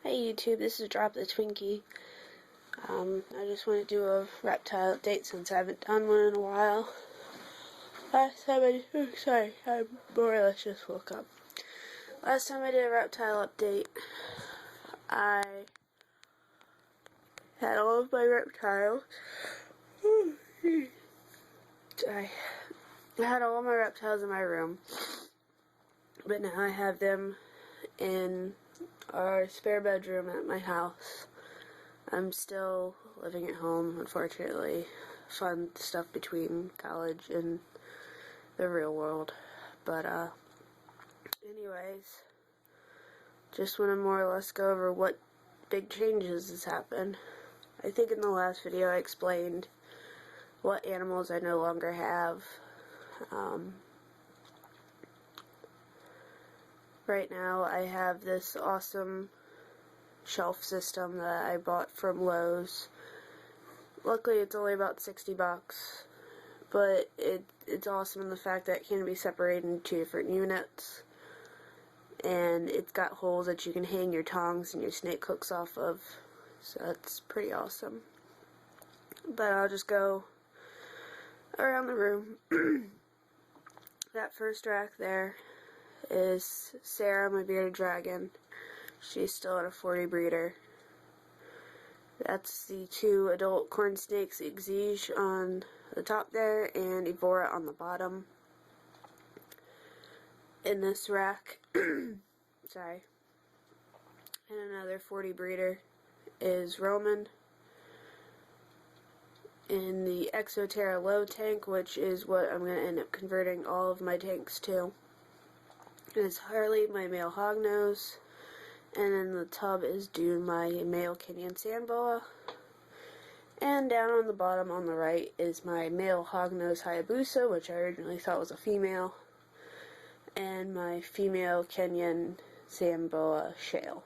Hey YouTube, this is Drop the Twinkie. I just want to do a reptile update since I haven't done one in a while. Last time I more or less just woke up. Last time I did a reptile update, I had all of my reptiles. Sorry. I had all of my reptiles in my room, but now I have them in our spare bedroom at my house. I'm still living at home, unfortunately. Fun stuff between college and the real world. But, anyways, just want to more or less go over what big changes has happened. I think in the last video I explained what animals I no longer have. Right now I have this awesome shelf system that I bought from Lowe's. Luckily it's only about 60 bucks, but it's awesome in the fact that it can be separated into 2 different units, and it's got holes that you can hang your tongs and your snake hooks off of, so that's pretty awesome. But I'll just go around the room. That first rack there is Sarah, my bearded dragon. She's still at a 40 breeder. That's the 2 adult corn snakes, Exige on the top there and Evora on the bottom. In this rack, sorry, and another 40 breeder is Roman. In the Exoterra low tank, which is what I'm going to end up converting all of my tanks to, is Harley, my male hognose. And in the tub is Dune, my male Kenyan sand boa. And down on the bottom on the right is my male hognose Hayabusa, which I originally thought was a female. And my female Kenyan sand boa Shale.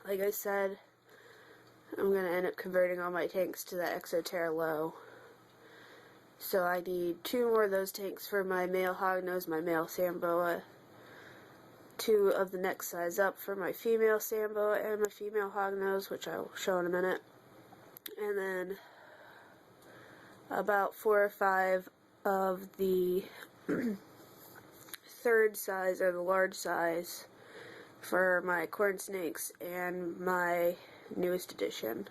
Like I said, I'm going to end up converting all my tanks to the Exoterra low. So I need 2 more of those tanks for my male hognose, my male sand boa. 2 of the next size up for my female Sambo and my female hognose, which I will show in a minute. And then about 4 or 5 of the 3rd size, or the large size, for my corn snakes and my newest edition.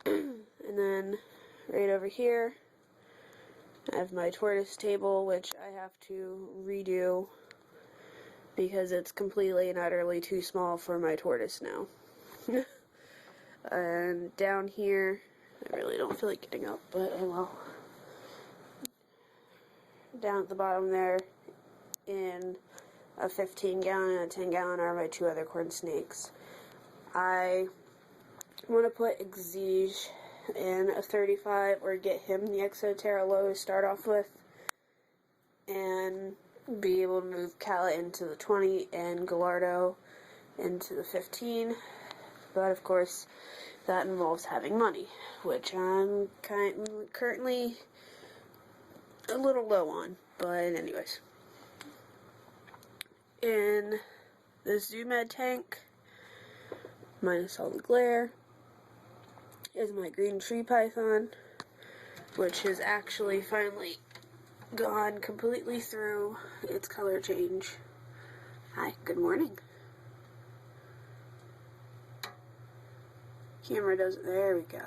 And then right over here I have my tortoise table, which I have to redo because it's completely and utterly too small for my tortoise now. And down here, I really don't feel like getting up, but I will. Down at the bottom there, in a 15-gallon and a 10-gallon, are my 2 other corn snakes. I want to put Exige in a 35, or get him the Exoterra low to start off with, and be able to move Cala into the 20 and Gallardo into the 15. But of course that involves having money, which I'm currently a little low on. But anyways, in the Zoomed tank, minus all the glare, is my green tree python, which has actually finally gone completely through its color change. Hi, good morning. Camera doesn't, there we go.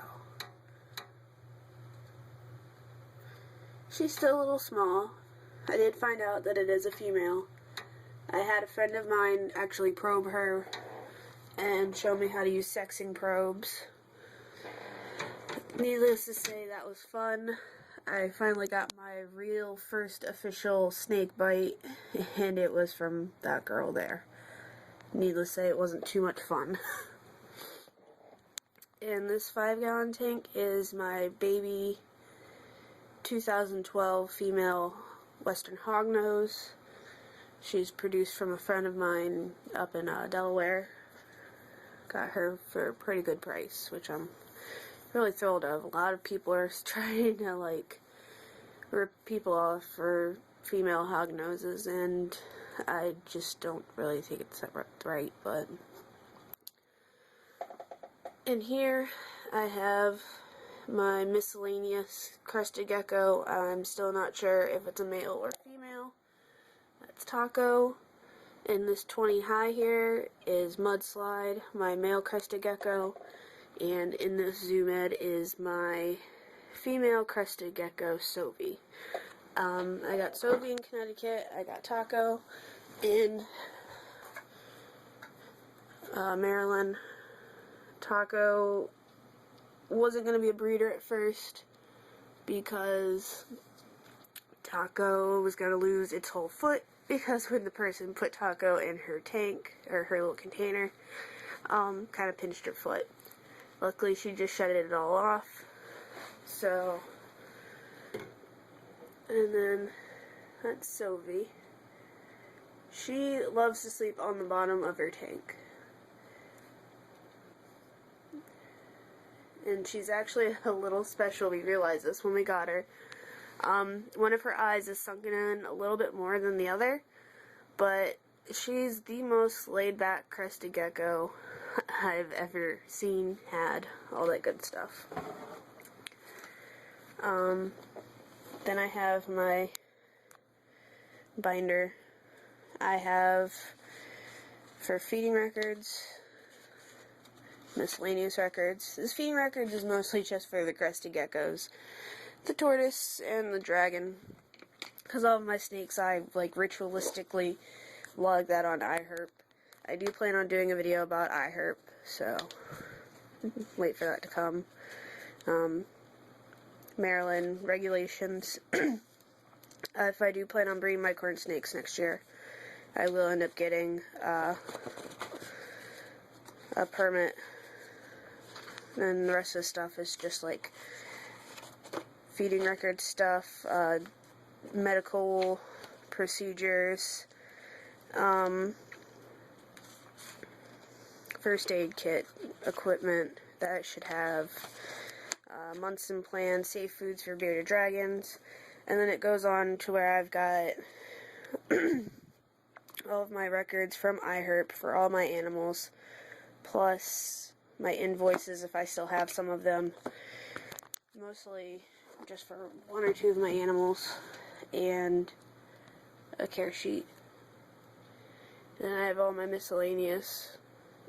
She's still a little small. I did find out that it is a female. I had a friend of mine actually probe her and show me how to use sexing probes. Needless to say, that was fun. I finally got my real first official snake bite, and it was from that girl there. Needless to say, it wasn't too much fun. And this 5-gallon tank is my baby 2012 female Western hognose. She's produced from a friend of mine up in Delaware. Got her for a pretty good price, which I'm really thrilled of. A lot of people are trying to rip people off for female hognoses, and I just don't really think it's right, but in here I have my miscellaneous crested gecko. I'm still not sure if it's a male or female. That's Taco. In this 20 high here is Mudslide, my male crested gecko, and in this Zoom Ed is my female crested gecko, Sophie. I got Sophie in Connecticut. I got Taco in Maryland. Taco wasn't going to be a breeder at first because Taco was going to lose its whole foot because when the person put Taco in her tank, or her little container, kind of pinched her foot. Luckily, she just shut it all off. So, and then that's Sophie. She loves to sleep on the bottom of her tank. And she's actually a little special. We realized this when we got her. One of her eyes is sunken in a little bit more than the other, but she's the most laid-back crested gecko I've ever seen, had, all that good stuff. Then I have my binder. I have, for feeding records, miscellaneous records. This feeding records is mostly just for the crested geckos, the tortoise, and the dragon. Because all of my snakes, I ritualistically log that on iHerp. I do plan on doing a video about iHerp, so wait for that to come. Maryland regulations. If I do plan on breeding my corn snakes next year, I will end up getting a permit. And the rest of the stuff is just like feeding record stuff, medical procedures, first aid kit, equipment that I should have, Munson plan, safe foods for bearded dragons, and then it goes on to where I've got all of my records from iHerp for all my animals, plus my invoices if I still have some of them, mostly just for one or two of my animals, and a care sheet. And I have all my miscellaneous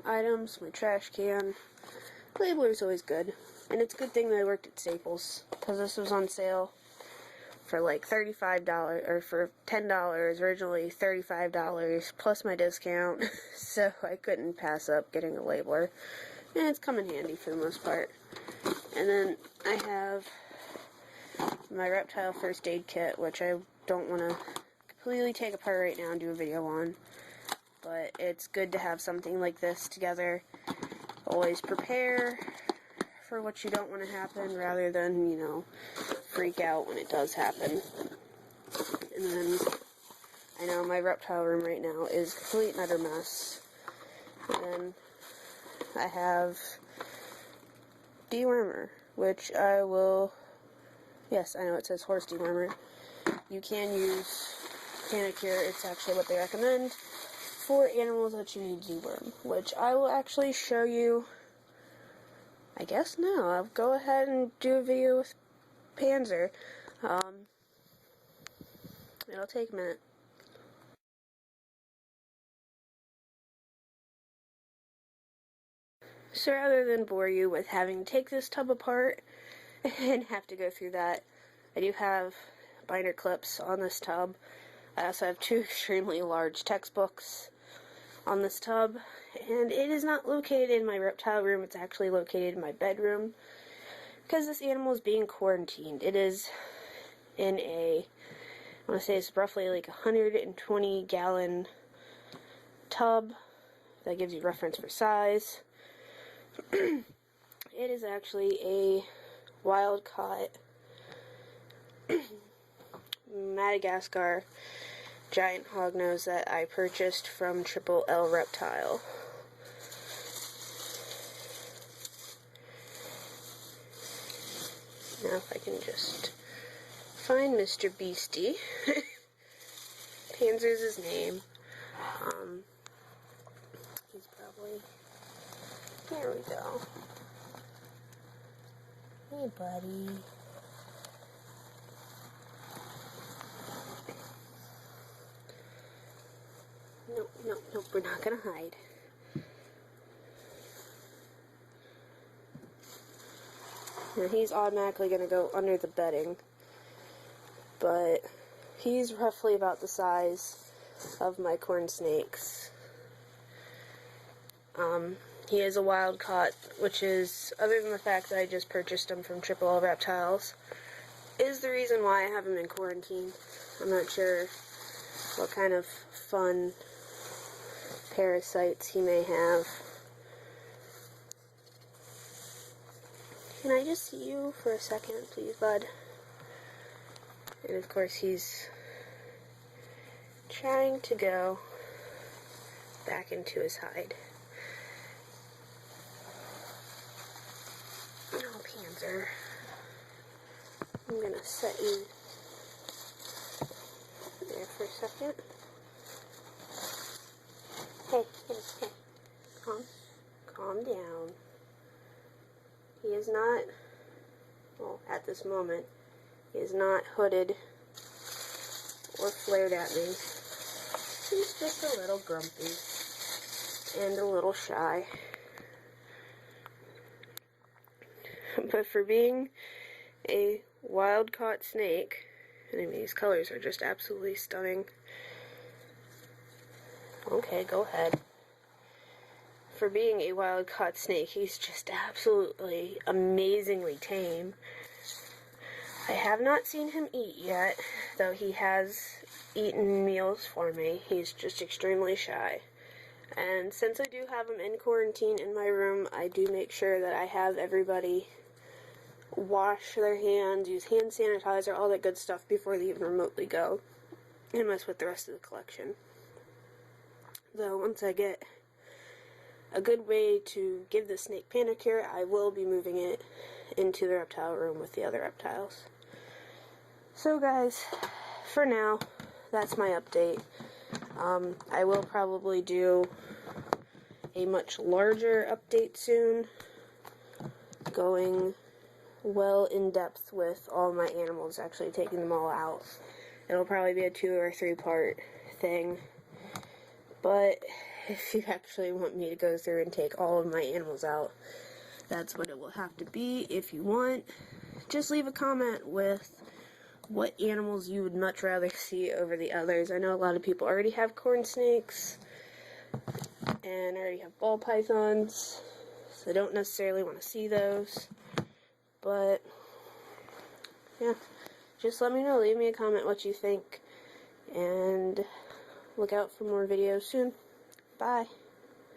items, my trash can. Labeler's always good. And it's a good thing that I worked at Staples, because this was on sale for like $35, or for $10, originally $35, plus my discount, so I couldn't pass up getting a labeler. And it's come in handy for the most part. And then I have my Reptile first aid kit, which I don't want to completely take apart right now and do a video on. But it's good to have something like this together. Always prepare for what you don't want to happen, rather than, you know, freak out when it does happen. And then, I know my reptile room right now is a complete and utter mess. And then I have dewormer, which I will, yes, I know it says horse dewormer. You can use Panicure, it's actually what they recommend for animals that you need to deworm, which I will actually show you, I guess now. I'll go ahead and do a video with Panzer. It'll take a minute. So rather than bore you with having to take this tub apart and have to go through that, I do have binder clips on this tub. I also have two extremely large textbooks on this tub, and it is not located in my reptile room, it's actually located in my bedroom, because this animal is being quarantined. It is in a, I want to say it's roughly like 120 gallon tub. That gives you reference for size. It is actually a wild caught Madagascar giant hognose that I purchased from Triple L Reptile. Now if I can just find Mr. Beastie. Panzer's his name. He's probably, here we go. Hey, buddy. Nope, nope, nope, we're not gonna hide. Now he's automatically gonna go under the bedding, but he's roughly about the size of my corn snakes. He is a wild caught, which is, other than the fact that I just purchased him from Reptiles, is the reason why I have him in quarantine. I'm not sure what kind of fun parasites he may have. Can I just see you for a second, please, bud? And of course he's trying to go back into his hide. Oh, Panzer. I'm gonna set you there for a second. Hey, hey, hey. Calm down. He is not, well, at this moment, he is not hooded or flared at me. He's just a little grumpy and a little shy. But for being a wild-caught snake, and I mean, these colors are just absolutely stunning. Okay, go ahead. For being a wild-caught snake, he's just absolutely amazingly tame. I have not seen him eat yet, though he has eaten meals for me. He's just extremely shy. And since I do have him in quarantine in my room, I do make sure that I have everybody wash their hands, use hand sanitizer, all that good stuff before they even remotely go and mess with the rest of the collection. Though, once I get a good way to give the snake panic cure, I will be moving it into the reptile room with the other reptiles. So guys, for now, that's my update. I will probably do a much larger update soon, going well in depth with all my animals, actually taking them all out. It'll probably be a 2 or 3 part thing, but if you actually want me to go through and take all of my animals out, that's what it will have to be. If you want, just leave a comment with what animals you would much rather see over the others. I know a lot of people already have corn snakes and already have ball pythons, so I don't necessarily want to see those. But yeah, just let me know. Leave me a comment what you think, and look out for more videos soon. Bye.